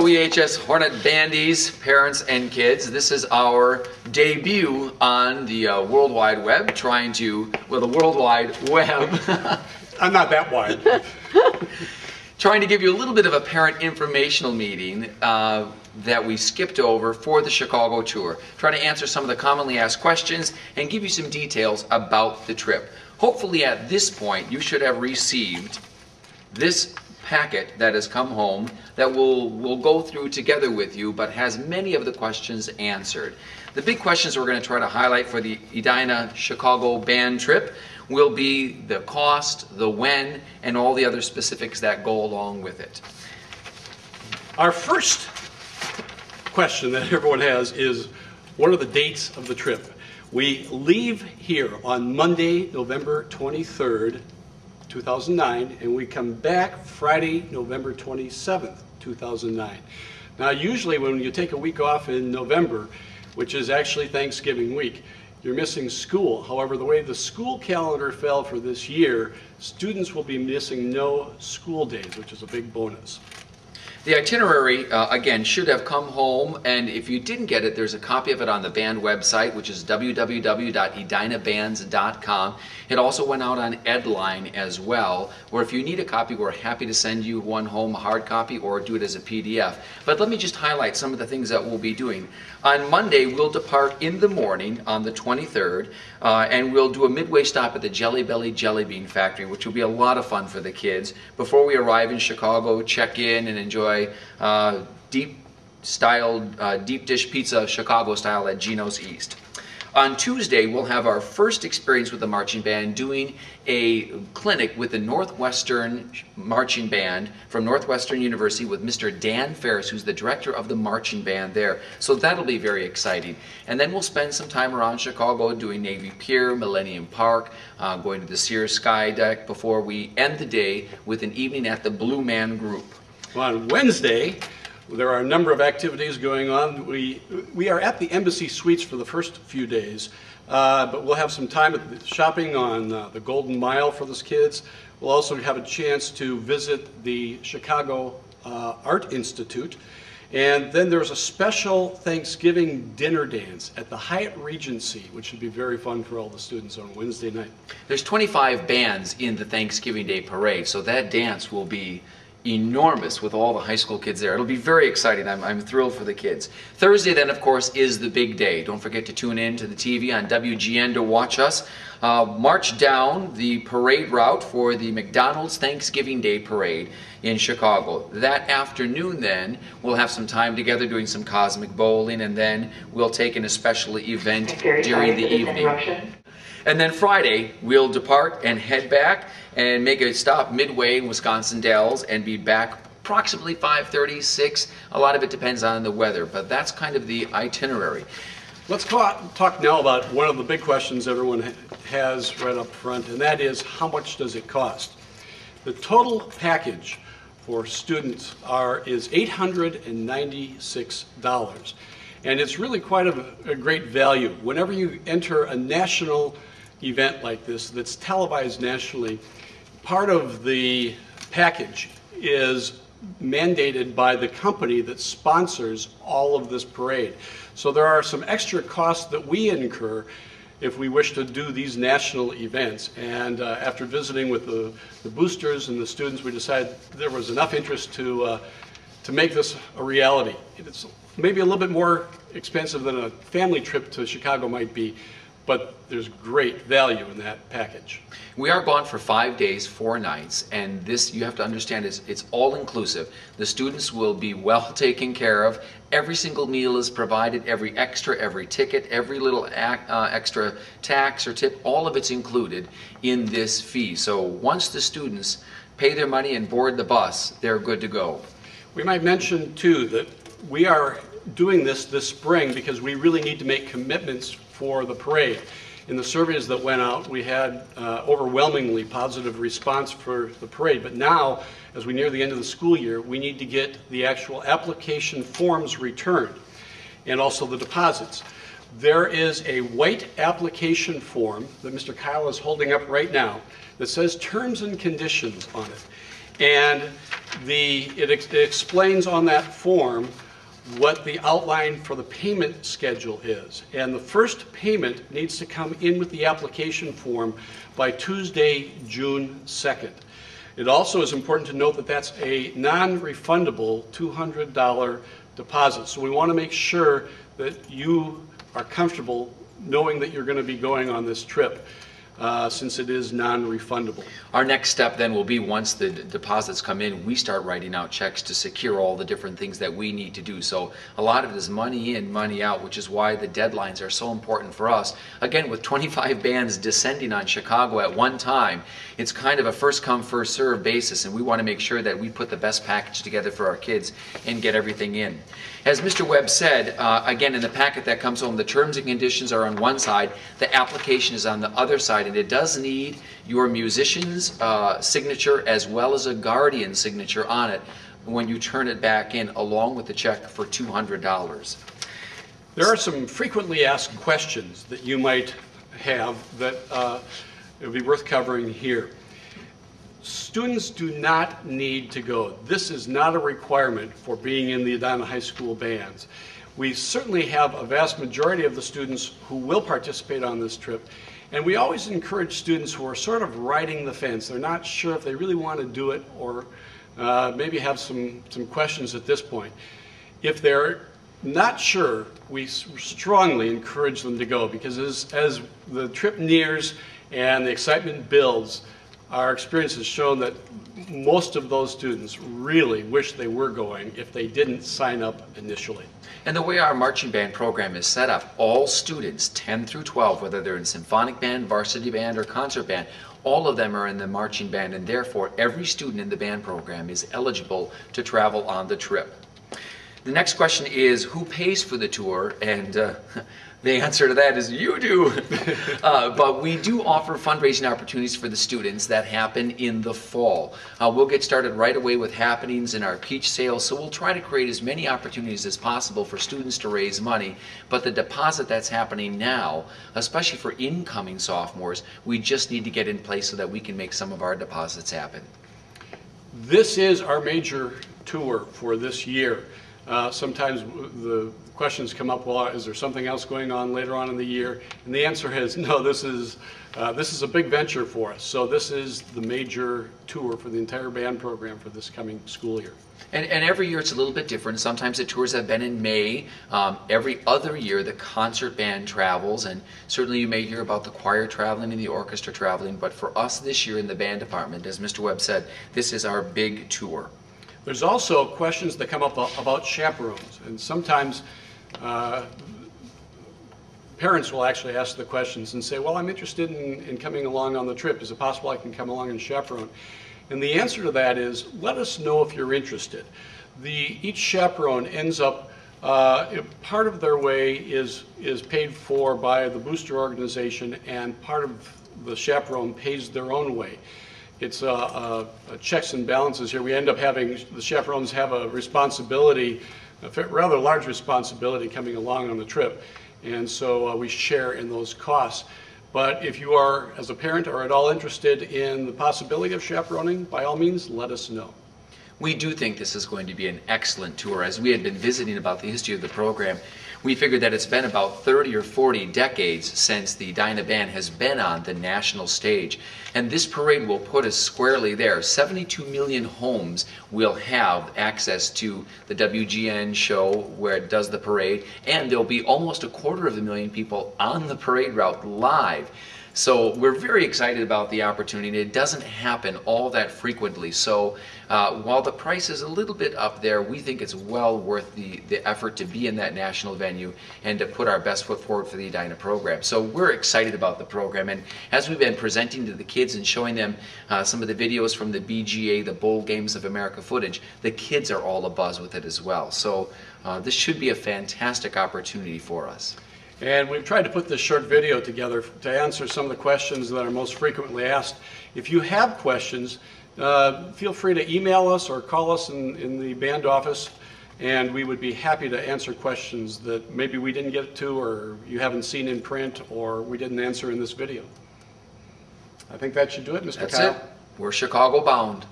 OEHS Hornet Bandies, parents and kids. This is our debut on the World Wide Web, the World Wide Web. I'm not that wide. Trying to give you a little bit of a parent informational meeting that we skipped over for the Chicago tour. Try to answer some of the commonly asked questions and give you some details about the trip. Hopefully at this point you should have received this packet that has come home that we'll go through together with you, but has many of the questions answered. The big questions we're going to try to highlight for the Edina Chicago band trip will be the cost, the when, and all the other specifics that go along with it. Our first question that everyone has is, what are the dates of the trip? We leave here on Monday, November 23rd, 2009, and we come back Friday, November 27th, 2009. Now, usually when you take a week off in November, which is actually Thanksgiving week, you're missing school. However, the way the school calendar fell for this year, students will be missing no school days, which is a big bonus. The itinerary, again, should have come home, and if you didn't get it, there's a copy of it on the band website, which is www.edinabands.com. It also went out on Edline as well, where if you need a copy, we're happy to send you one home, a hard copy, or do it as a PDF. But let me just highlight some of the things that we'll be doing. On Monday, we'll depart in the morning on the 23rd, and we'll do a midway stop at the Jelly Belly Jelly Bean Factory, which will be a lot of fun for the kids. Before we arrive in Chicago, check in and enjoy deep dish pizza, Chicago style, at Gino's East. On Tuesday, we'll have our first experience with the marching band doing a clinic with the Northwestern Marching Band from Northwestern University with Mr. Dan Ferris, who's the director of the marching band there. So that'll be very exciting. And then we'll spend some time around Chicago doing Navy Pier, Millennium Park, going to the Sears Sky Deck before we end the day with an evening at the Blue Man Group. Well, on Wednesday, there are a number of activities going on. We are at the Embassy Suites for the first few days, but we'll have some time at the shopping on the Golden Mile for those kids. We'll also have a chance to visit the Chicago Art Institute. And then there's a special Thanksgiving dinner dance at the Hyatt Regency, which should be very fun for all the students on Wednesday night. There's 25 bands in the Thanksgiving Day Parade, so that dance will be enormous with all the high school kids there. It'll be very exciting. I'm thrilled for the kids. Thursday then, of course, is the big day. Don't forget to tune in to the TV on WGN to watch us march down the parade route for the McDonald's Thanksgiving Day Parade in Chicago. That afternoon then, we'll have some time together doing some cosmic bowling, and then we'll take in a special event during the evening. And then Friday, we'll depart and head back and make a stop midway in Wisconsin Dells and be back approximately 5:30, 6. A lot of it depends on the weather, but that's kind of the itinerary. Let's talk now about one of the big questions everyone has right up front, and that is, how much does it cost? The total package for students is $896, and it's really quite a great value. Whenever you enter a national event like this that's televised nationally, part of the package is mandated by the company that sponsors all of this parade. So there are some extra costs that we incur if we wish to do these national events. And after visiting with the boosters and the students, we decided there was enough interest to make this a reality. It's maybe a little bit more expensive than a family trip to Chicago might be, but there's great value in that package. We are gone for 5 days, 4 nights, and this, you have to understand, it's all inclusive. The students will be well taken care of. Every single meal is provided, every extra, every ticket, every little extra tax or tip, all of it's included in this fee. So once the students pay their money and board the bus, they're good to go. We might mention too that we are doing this spring because we really need to make commitments for the parade. In the surveys that went out, we had overwhelmingly positive response for the parade, but now, as we near the end of the school year, we need to get the actual application forms returned and also the deposits. There is a white application form that Mr. Kile is holding up right now that says terms and conditions on it. And it explains on that form what the outline for the payment schedule is. And the first payment needs to come in with the application form by Tuesday, June 2nd. It also is important to note that that's a non-refundable $200 deposit. So we want to make sure that you are comfortable knowing that you're going to be going on this trip. Since it is non-refundable. Our next step then will be, once the deposits come in, we start writing out checks to secure all the different things that we need to do. So a lot of it is money in, money out, which is why the deadlines are so important for us. Again, with 25 bands descending on Chicago at one time, it's kind of a first come, first serve basis, and we want to make sure that we put the best package together for our kids and get everything in. As Mr. Webb said, again, in the packet that comes home, the terms and conditions are on one side, the application is on the other side, and it does need your musician's signature as well as a guardian signature on it when you turn it back in, along with the check for $200. There are some frequently asked questions that you might have that it would be worth covering here. Students do not need to go. This is not a requirement for being in the Edina High School bands. We certainly have a vast majority of the students who will participate on this trip, and we always encourage students who are sort of riding the fence. They're not sure if they really want to do it, or maybe have some questions at this point. If they're not sure, we strongly encourage them to go, because as the trip nears and the excitement builds, our experience has shown that most of those students really wish they were going if they didn't sign up initially. And the way our marching band program is set up, all students 10 through 12, whether they're in symphonic band, varsity band, or concert band, all of them are in the marching band, and therefore every student in the band program is eligible to travel on the trip. The next question is, who pays for the tour? And the answer to that is you do. But we do offer fundraising opportunities for the students that happen in the fall. We'll get started right away with happenings in our peach sales, so we'll try to create as many opportunities as possible for students to raise money. But the deposit that's happening now, especially for incoming sophomores, we just need to get in place so that we can make some of our deposits happen. This is our major tour for this year. Sometimes the questions come up, well, is there something else going on later on in the year? And the answer is no, this is a big venture for us. So this is the major tour for the entire band program for this coming school year. And every year it's a little bit different. Sometimes the tours have been in May. Every other year the concert band travels, and certainly you may hear about the choir traveling and the orchestra traveling, but for us this year in the band department, as Mr. Webb said, this is our big tour. There's also questions that come up about chaperones, and sometimes parents will actually ask the questions and say, well, I'm interested in coming along on the trip. Is it possible I can come along and chaperone? And the answer to that is, let us know if you're interested. Each chaperone ends up, part of their way is paid for by the booster organization, and part of the chaperone pays their own way. It's a checks and balances here. We end up having the chaperones have a responsibility, a rather large responsibility coming along on the trip, and so we share in those costs. But if you are, as a parent, are at all interested in the possibility of chaperoning, by all means, let us know. We do think this is going to be an excellent tour. As we had been visiting about the history of the program, we figured that it's been about 30 or 40 decades since the Edina Band has been on the national stage. And this parade will put us squarely there. 72 million homes will have access to the WGN show where it does the parade, and there'll be almost 250,000 people on the parade route live. So we're very excited about the opportunity. It doesn't happen all that frequently. So while the price is a little bit up there, we think it's well worth the effort to be in that national venue and to put our best foot forward for the Edina program. So we're excited about the program. And as we've been presenting to the kids and showing them some of the videos from the BGA, the Bowl Games of America footage, the kids are all abuzz with it as well. So this should be a fantastic opportunity for us. And we've tried to put this short video together to answer some of the questions that are most frequently asked. If you have questions, feel free to email us or call us in the band office, and we would be happy to answer questions that maybe we didn't get to, or you haven't seen in print, or we didn't answer in this video. I think that should do it, Mr. Kile. That's it. We're Chicago bound.